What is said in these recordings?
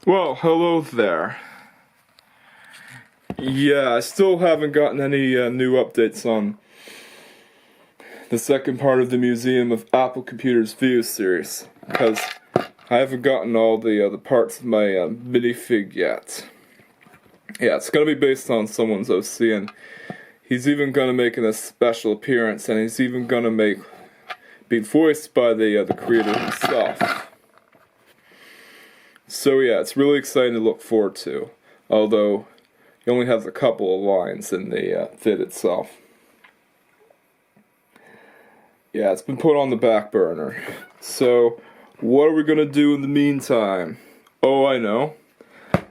Well, hello there. Yeah, I still haven't gotten any new updates on the second part of the Museum of Apple Computers View series, because I haven't gotten all the parts of my minifig yet. Yeah, it's going to be based on someone's OC, and he's even going to make a special appearance, and he's even going to be voiced by the creator himself. So yeah, it's really exciting to look forward to, although he only has a couple of lines in the vid itself. Yeah, it's been put on the back burner. So, what are we gonna do in the meantime? Oh, I know.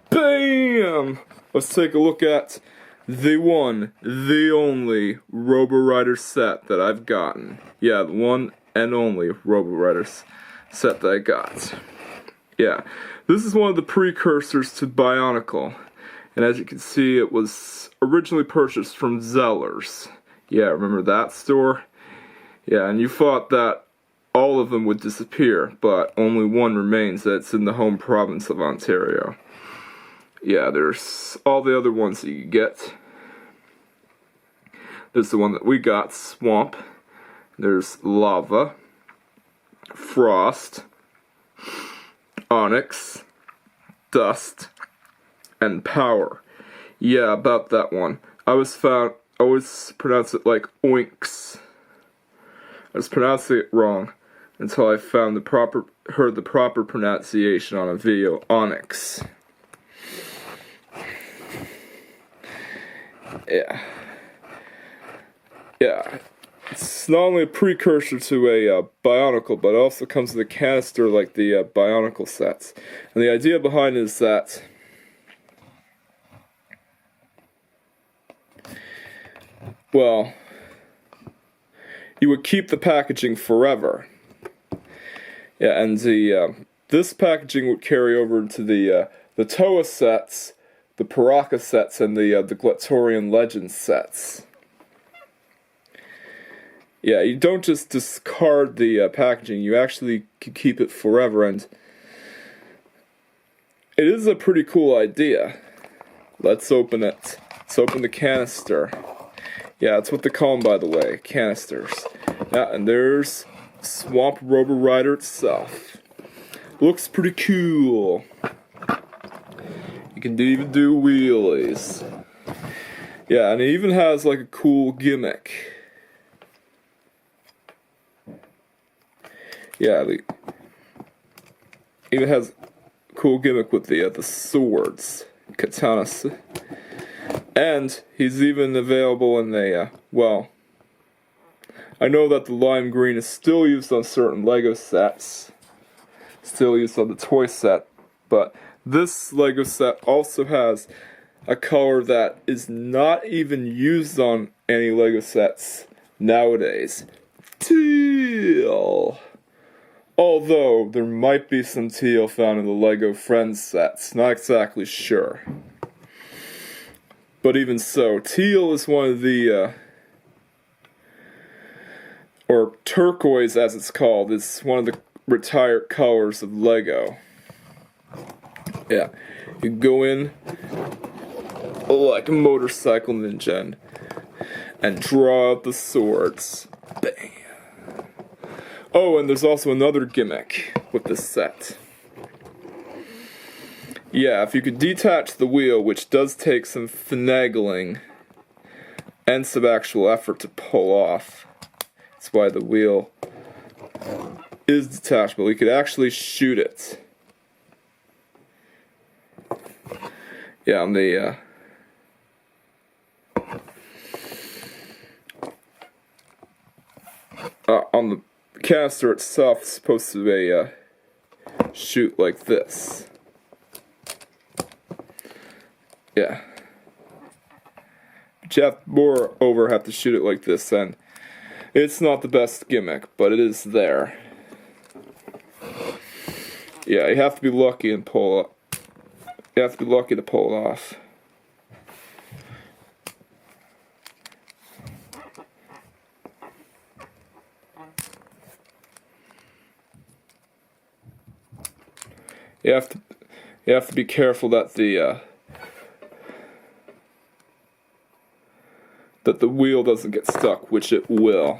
BAM! Let's take a look at the one, the only RoboRider set that I've gotten. Yeah, the one and only RoboRider set that I got. Yeah, this is one of the precursors to Bionicle. And as you can see, it was originally purchased from Zellers. Yeah, remember that store? Yeah, and you thought that all of them would disappear, but only one remains. That's in the home province of Ontario. Yeah, there's all the other ones that you get. There's the one that we got, Swamp. There's Lava, Frost, Onyx, Dust, and Power. Yeah, about that one. I always pronounce it like Oinks. I was pronouncing it wrong until I heard the proper pronunciation on a video, Onyx. Yeah. It's not only a precursor to a Bionicle, but it also comes with a canister like the Bionicle sets. And the idea behind it is that well, you would keep the packaging forever. Yeah, and this packaging would carry over into the Toa sets, the Paraka sets, and the Glatorian Legends sets. Yeah, you don't just discard the packaging, you actually can keep it forever, and it is a pretty cool idea. Let's open it. Let's open the canister. Yeah, that's what they call them, by the way, canisters. Yeah, and there's Swamp RoboRider itself. Looks pretty cool. You can even do wheelies. Yeah, and it even has like a cool gimmick. Yeah, it even has a cool gimmick with the swords, katanas. And he's even available in well, I know that the lime green is still used on certain LEGO sets, still used on the toy set, but this LEGO set also has a color that is not even used on any LEGO sets nowadays. Teal! Although, there might be some teal found in the LEGO Friends sets, not exactly sure. But even so, teal is one of the, or turquoise as it's called, is one of the retired colors of LEGO. Yeah, you go in like a motorcycle ninja and draw out the swords. Bam. Oh, and there's also another gimmick with this set. Yeah, if you could detach the wheel, which does take some finagling and some actual effort to pull off. That's why the wheel is detachable. You could actually shoot it. Yeah, on the canister itself, it's supposed to be shoot like this. Yeah. But you have to shoot it like this, and it's not the best gimmick, but it is there. Yeah, you have to be lucky and pull it. You have to be lucky to pull it off. You You have to be careful that the wheel doesn't get stuck, which it will.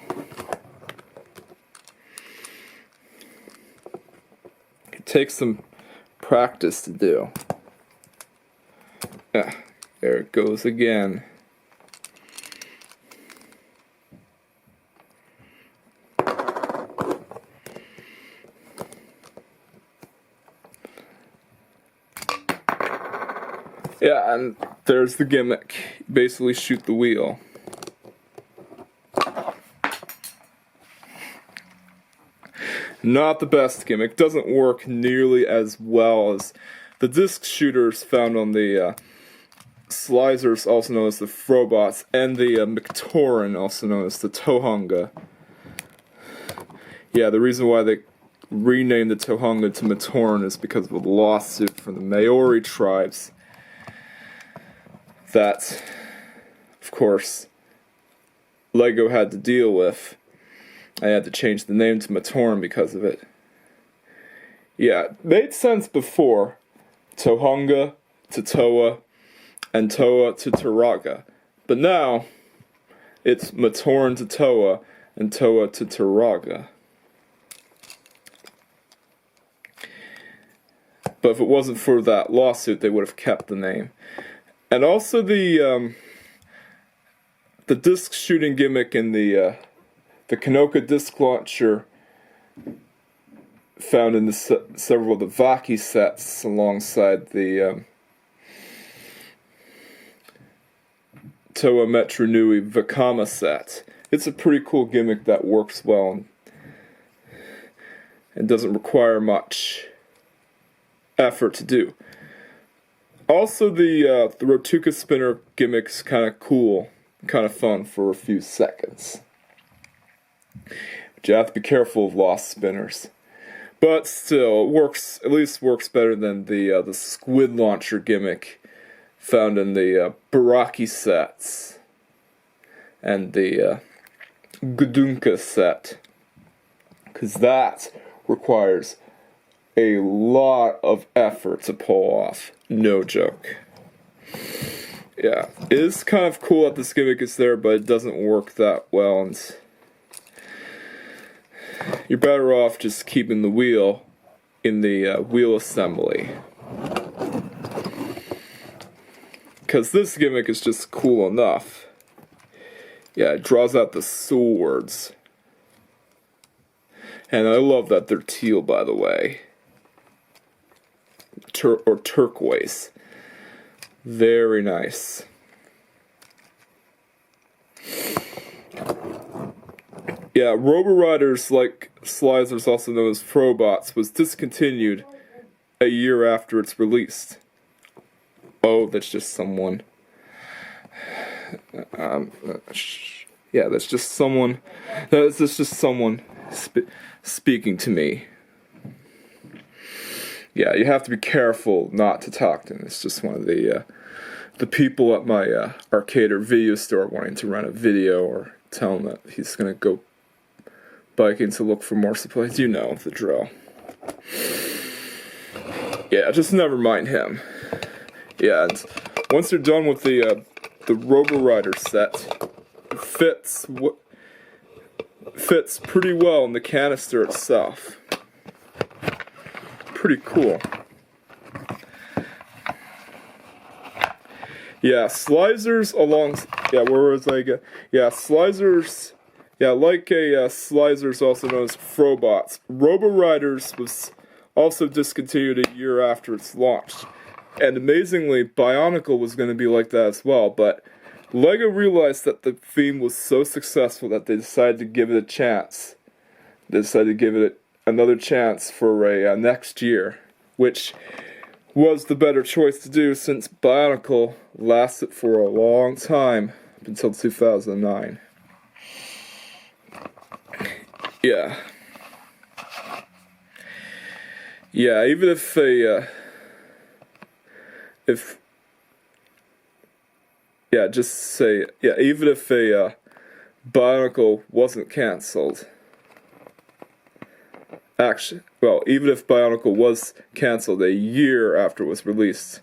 It takes some practice to do. There it goes again. Yeah, and there's the gimmick. Basically shoot the wheel. Not the best gimmick. Doesn't work nearly as well as the disc shooters found on the Slizers, also known as the Frobots, and the Mictoran, also known as the Tohunga. Yeah, the reason why they renamed the Tohunga to Mictoran is because of a lawsuit from the Maori tribes that, of course, LEGO had to deal with. I had to change the name to Mictoran because of it. Yeah, it made sense before. Tohunga to Toa, and Toa to Turaga. But now, it's Mictoran to Toa, and Toa to Turaga. But if it wasn't for that lawsuit, they would have kept the name. And also the disc shooting gimmick in the Kanoka disc launcher found in several of the Vaki sets alongside the Toa Metro Nui Vakama set. It's a pretty cool gimmick that works well and doesn't require much effort to do. Also, the Rotuka spinner gimmick's kind of cool, kind of fun for a few seconds. But you have to be careful of lost spinners. But still, it works. At least works better than the squid launcher gimmick found in the Baraki sets and the Gudunka set, because that requires a lot of effort to pull off. No joke. Yeah, it is kind of cool that this gimmick is there, but it doesn't work that well, and you're better off just keeping the wheel in the wheel assembly. Because this gimmick is just cool enough. Yeah, it draws out the swords. And I love that they're teal, by the way. Or turquoise. Very nice. Yeah, RoboRiders, like Slizers, also known as Frobots, was discontinued a year after its release. Oh, that's just someone. Yeah, that's just someone. That's just someone speaking to me. Yeah, you have to be careful not to talk to him. It's just one of the people at my arcade or video store wanting to rent a video or tell him that he's gonna go biking to look for more supplies. You know the drill. Yeah, just never mind him. Yeah, and once you're done with the RoboRider set, it fits pretty well in the canister itself. Pretty cool. Yeah, Slizers where was I again? Yeah, Slizers. Yeah, like a Slizers, also known as Frobots. RoboRiders was also discontinued a year after its launch. And amazingly, Bionicle was going to be like that as well, but LEGO realized that the theme was so successful that they decided to give it a chance. They decided to give it another chance for a next year, which was the better choice to do since Bionicle lasted for a long time, up until 2009. Yeah. Yeah, even if even if a Bionicle wasn't cancelled. Actually, well, even if Bionicle was cancelled a year after it was released,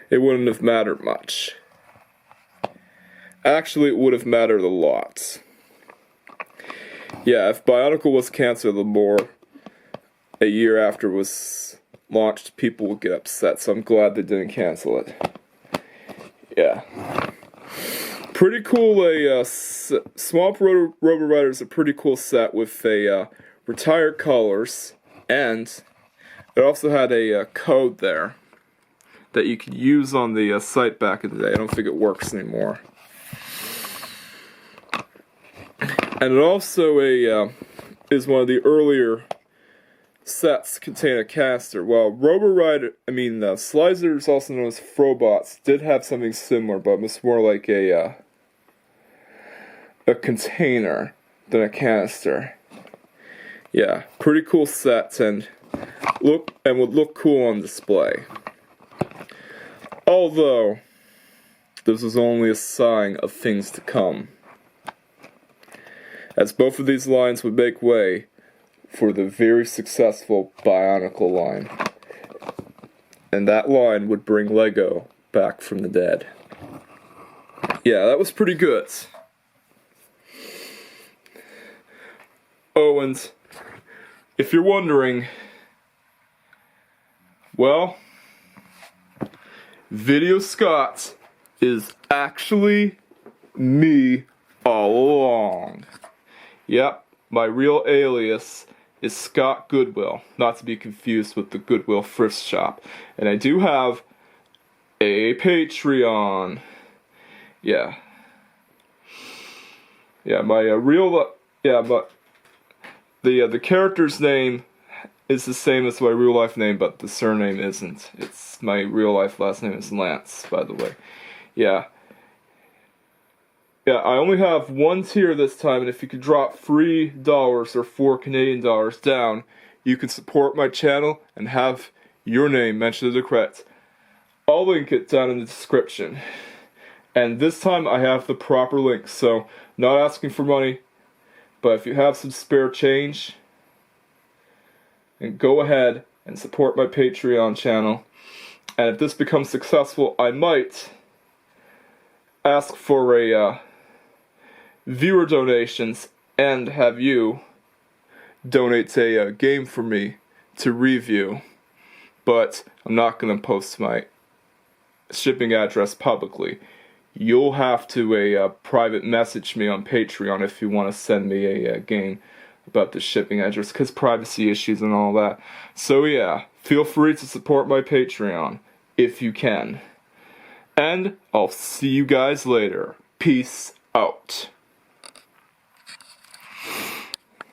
it wouldn't have mattered much. Actually, it would have mattered a lot. Yeah, if Bionicle was cancelled a year after it was launched, people would get upset, so I'm glad they didn't cancel it. Yeah. Pretty cool, Swamp RoboRider is a pretty cool set with retired colors, and it also had a code there that you could use on the site back in the day. I don't think it works anymore. And it also is one of the earlier sets contain a caster. While Slizers, also known as Frobots, did have something similar, but it was more like a container than a canister. Yeah, pretty cool sets and would look cool on display. Although this is only a sign of things to come, as both of these lines would make way for the very successful Bionicle line. And that line would bring LEGO back from the dead. Yeah, that was pretty good. Oh, and if you're wondering, well, Video Scott is actually me all along. Yep, my real alias is Scott Goodwill, not to be confused with the Goodwill Thrift Shop. And I do have a Patreon. Yeah. Yeah, but the character's name is the same as my real life name, but the surname isn't. It's my real life last name is Lance, by the way. Yeah. Yeah, I only have one tier this time, and if you could drop $3 or $4 Canadian dollars down, you can support my channel and have your name mentioned in the credits. I'll link it down in the description. And this time I have the proper link, so not asking for money, but if you have some spare change, and go ahead and support my Patreon channel. And if this becomes successful, I might ask for a viewer donations and have you donate a game for me to review. But I'm not going to post my shipping address publicly. You'll have to private message me on Patreon if you want to send me a game about the shipping address, because privacy issues and all that. So yeah, feel free to support my Patreon if you can. And I'll see you guys later. Peace